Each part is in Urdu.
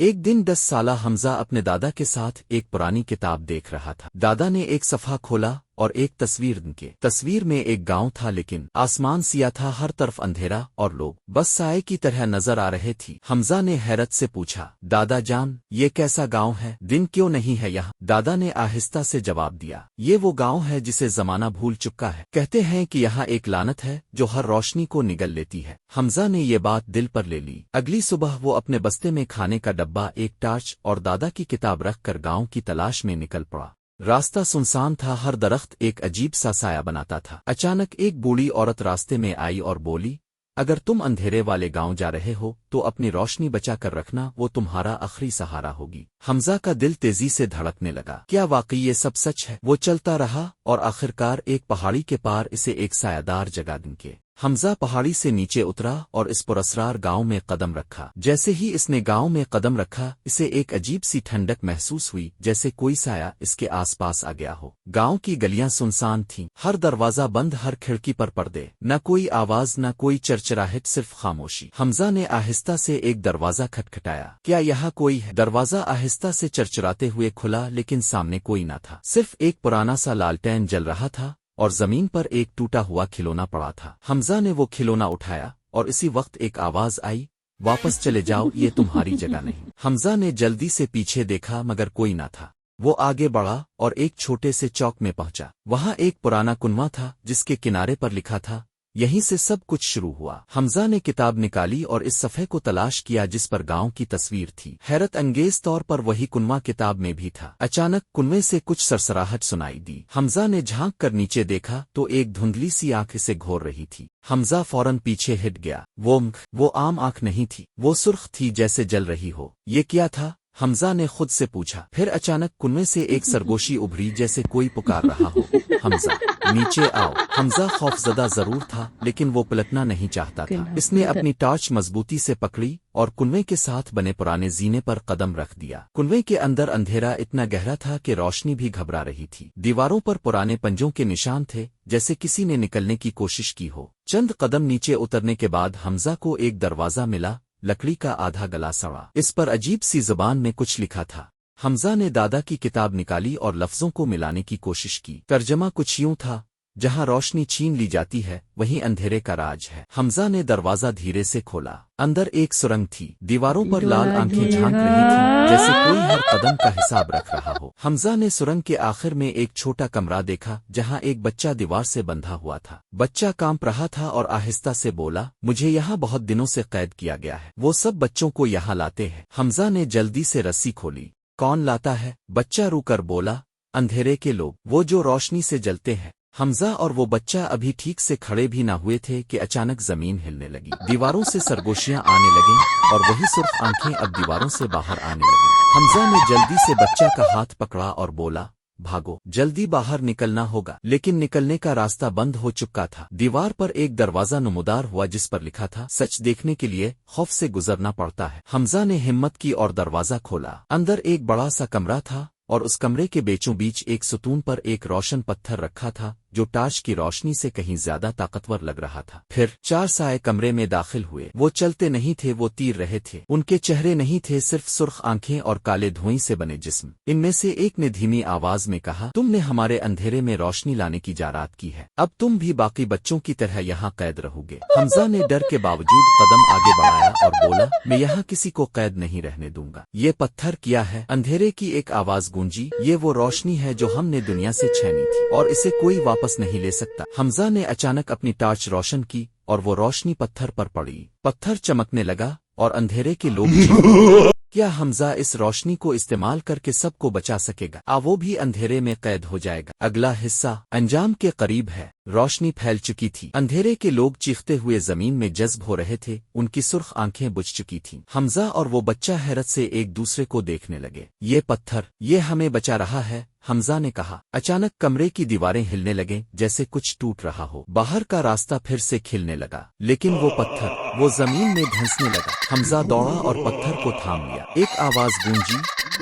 ایک دن 10 سالہ حمزہ اپنے دادا کے ساتھ ایک پرانی کتاب دیکھ رہا تھا۔ دادا نے ایک صفحہ کھولا اور ایک تصویر میں ایک گاؤں تھا، لیکن آسمان سیاہ تھا، ہر طرف اندھیرا اور لوگ بس سائے کی طرح نظر آ رہے تھی۔ حمزہ نے حیرت سے پوچھا، دادا جان، یہ کیسا گاؤں ہے؟ دن کیوں نہیں ہے یہاں؟ دادا نے آہستہ سے جواب دیا، یہ وہ گاؤں ہے جسے زمانہ بھول چکا ہے۔ کہتے ہیں کہ یہاں ایک لعنت ہے جو ہر روشنی کو نگل لیتی ہے۔ حمزہ نے یہ بات دل پر لے لی۔ اگلی صبح وہ اپنے بستے میں کھانے کا ڈبہ، ایک ٹارچ اور دادا کی کتاب رکھ کر گاؤں کی تلاش میں نکل پڑا۔ راستہ سنسان تھا، ہر درخت ایک عجیب سا سایہ بناتا تھا۔ اچانک ایک بوڑھی عورت راستے میں آئی اور بولی، اگر تم اندھیرے والے گاؤں جا رہے ہو تو اپنی روشنی بچا کر رکھنا، وہ تمہارا آخری سہارا ہوگی۔ حمزہ کا دل تیزی سے دھڑکنے لگا، کیا واقعی یہ سب سچ ہے؟ وہ چلتا رہا اور آخرکار ایک پہاڑی کے پار اسے ایک سایہ دار جگہ دن کے۔ حمزہ پہاڑی سے نیچے اترا اور اس پراسرار گاؤں میں قدم رکھا۔ جیسے ہی اس نے گاؤں میں قدم رکھا، اسے ایک عجیب سی ٹھنڈک محسوس ہوئی، جیسے کوئی سایہ اس کے آس پاس آ گیا ہو۔ گاؤں کی گلیاں سنسان تھیں، ہر دروازہ بند، ہر کھڑکی پر پردے، نہ کوئی آواز، نہ کوئی چرچراہٹ، صرف خاموشی۔ حمزہ نے آہستہ سے ایک دروازہ کھٹکھٹایا، کیا یہاں کوئی ہے؟ دروازہ آہستہ سے چرچراتے ہوئے کھلا، لیکن سامنے کوئی نہ تھا، صرف ایک پرانا سا لالٹین جل رہا تھا اور زمین پر ایک ٹوٹا ہوا کھلونا پڑا تھا۔ حمزہ نے وہ کھلونا اٹھایا اور اسی وقت ایک آواز آئی، واپس چلے جاؤ، یہ تمہاری جگہ نہیں۔ حمزہ نے جلدی سے پیچھے دیکھا مگر کوئی نہ تھا۔ وہ آگے بڑھا اور ایک چھوٹے سے چوک میں پہنچا۔ وہاں ایک پرانا کنواں تھا جس کے کنارے پر لکھا تھا، یہیں سے سب کچھ شروع ہوا۔ حمزہ نے کتاب نکالی اور اس صفحے کو تلاش کیا جس پر گاؤں کی تصویر تھی۔ حیرت انگیز طور پر وہی کنواں کتاب میں بھی تھا۔ اچانک کنویں سے کچھ سرسراہٹ سنائی دی۔ حمزہ نے جھانک کر نیچے دیکھا تو ایک دھندلی سی آنکھ اسے گھور رہی تھی۔ حمزہ فوراً پیچھے ہٹ گیا۔ وہ عام آنکھ نہیں تھی، وہ سرخ تھی جیسے جل رہی ہو۔ یہ کیا تھا؟ حمزہ نے خود سے پوچھا۔ پھر اچانک کنویں سے ایک سرگوشی ابھری جیسے کوئی پکار رہا ہو، حمزہ نیچے آؤ۔ حمزہ خوفزدہ ضرور تھا لیکن وہ پلٹنا نہیں چاہتا تھا۔ اس نے اپنی ٹارچ مضبوطی سے پکڑی اور کنویں کے ساتھ بنے پرانے زینے پر قدم رکھ دیا۔ کنویں کے اندر اندھیرا اتنا گہرا تھا کہ روشنی بھی گھبرا رہی تھی۔ دیواروں پر پرانے پنجوں کے نشان تھے جیسے کسی نے نکلنے کی کوشش کی ہو۔ چند قدم نیچے اترنے کے بعد حمزہ کو ایک دروازہ ملا، لکڑی کا آدھا گلا سڑا۔ اس پر عجیب سی زبان میں کچھ لکھا تھا۔ حمزہ نے دادا کی کتاب نکالی اور لفظوں کو ملانے کی کوشش کی۔ ترجمہ کچھ یوں تھا، جہاں روشنی چھین لی جاتی ہے وہیں اندھیرے کا راج ہے۔ حمزہ نے دروازہ دھیرے سے کھولا۔ اندر ایک سرنگ تھی، دیواروں پر لال آنکھیں جھانک رہی تھیں جیسے کوئی ہر قدم کا حساب رکھ رہا ہو۔ حمزہ نے سرنگ کے آخر میں ایک چھوٹا کمرہ دیکھا جہاں ایک بچہ دیوار سے بندھا ہوا تھا۔ بچہ کانپ رہا تھا اور آہستہ سے بولا، مجھے یہاں بہت دنوں سے قید کیا گیا ہے، وہ سب بچوں کو یہاں لاتے ہیں۔ حمزہ نے جلدی سے رسی کھولی۔ کون لاتا ہے؟ بچہ رو کر بولا، اندھیرے کے لوگ، وہ جو روشنی سے جلتے ہیں۔ حمزہ اور وہ بچہ ابھی ٹھیک سے کھڑے بھی نہ ہوئے تھے کہ اچانک زمین ہلنے لگی، دیواروں سے سرگوشیاں آنے لگیں اور وہی سرخ آنکھیں اب دیواروں سے باہر آنے لگیں۔ حمزہ نے جلدی سے بچہ کا ہاتھ پکڑا اور بولا، بھاگو، جلدی باہر نکلنا ہوگا۔ لیکن نکلنے کا راستہ بند ہو چکا تھا۔ دیوار پر ایک دروازہ نمودار ہوا جس پر لکھا تھا، سچ دیکھنے کے لیے خوف سے گزرنا پڑتا ہے۔ حمزہ نے ہمت کی اور دروازہ کھولا۔ اندر ایک بڑا سا کمرہ تھا اور اس کمرے کے بیچوں بیچ ایک ستون پر ایک روشن پتھر رکھا تھا جو ٹارچ کی روشنی سے کہیں زیادہ طاقتور لگ رہا تھا۔ پھر 4 سائے کمرے میں داخل ہوئے۔ وہ چلتے نہیں تھے، وہ تیر رہے تھے۔ ان کے چہرے نہیں تھے، صرف سرخ آنکھیں اور کالے دھوئیں سے بنے جسم۔ ان میں سے ایک نے دھیمی آواز میں کہا، تم نے ہمارے اندھیرے میں روشنی لانے کی جرات کی ہے، اب تم بھی باقی بچوں کی طرح یہاں قید رہو گے۔ حمزہ نے ڈر کے باوجود قدم آگے بڑھایا اور بولا، میں یہاں کسی کو قید نہیں رہنے دوں گا۔ یہ پتھر کیا ہے؟ اندھیرے کی ایک آواز گونجی، یہ وہ روشنی ہے جو ہم نے دنیا سے چھینی تھی اور اسے کوئی واپس نہیں لے سکتا۔ حمزہ نے اچانک اپنی ٹارچ روشن کی اور وہ روشنی پتھر پر پڑی۔ پتھر چمکنے لگا اور اندھیرے کے لوگ کیا حمزہ اس روشنی کو استعمال کر کے سب کو بچا سکے گا؟ وہ بھی اندھیرے میں قید ہو جائے گا۔ اگلا حصہ انجام کے قریب ہے۔ روشنی پھیل چکی تھی، اندھیرے کے لوگ چیختے ہوئے زمین میں جذب ہو رہے تھے، ان کی سرخ آنکھیں بجھ چکی تھیں۔ حمزہ اور وہ بچہ حیرت سے ایک دوسرے کو دیکھنے لگے۔ یہ پتھر، یہ ہمیں بچا رہا ہے، حمزہ نے کہا۔ اچانک کمرے کی دیواریں ہلنے لگیں جیسے کچھ ٹوٹ رہا ہو۔ باہر کا راستہ پھر سے کھلنے لگا، لیکن وہ پتھر، وہ زمین میں دھنسنے لگا۔ حمزہ دوڑا اور پتھر کو تھام لیا۔ ایک آواز گونجی،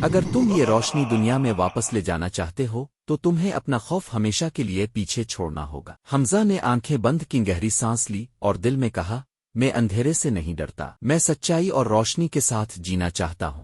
اگر تم یہ روشنی دنیا میں واپس لے جانا چاہتے ہو تو تمہیں اپنا خوف ہمیشہ کے لیے پیچھے چھوڑنا ہوگا۔ حمزہ نے آنکھیں بند کی، گہری سانس لی اور دل میں کہا، میں اندھیرے سے نہیں ڈرتا، میں سچائی اور روشنی کے ساتھ جینا چاہتا ہوں۔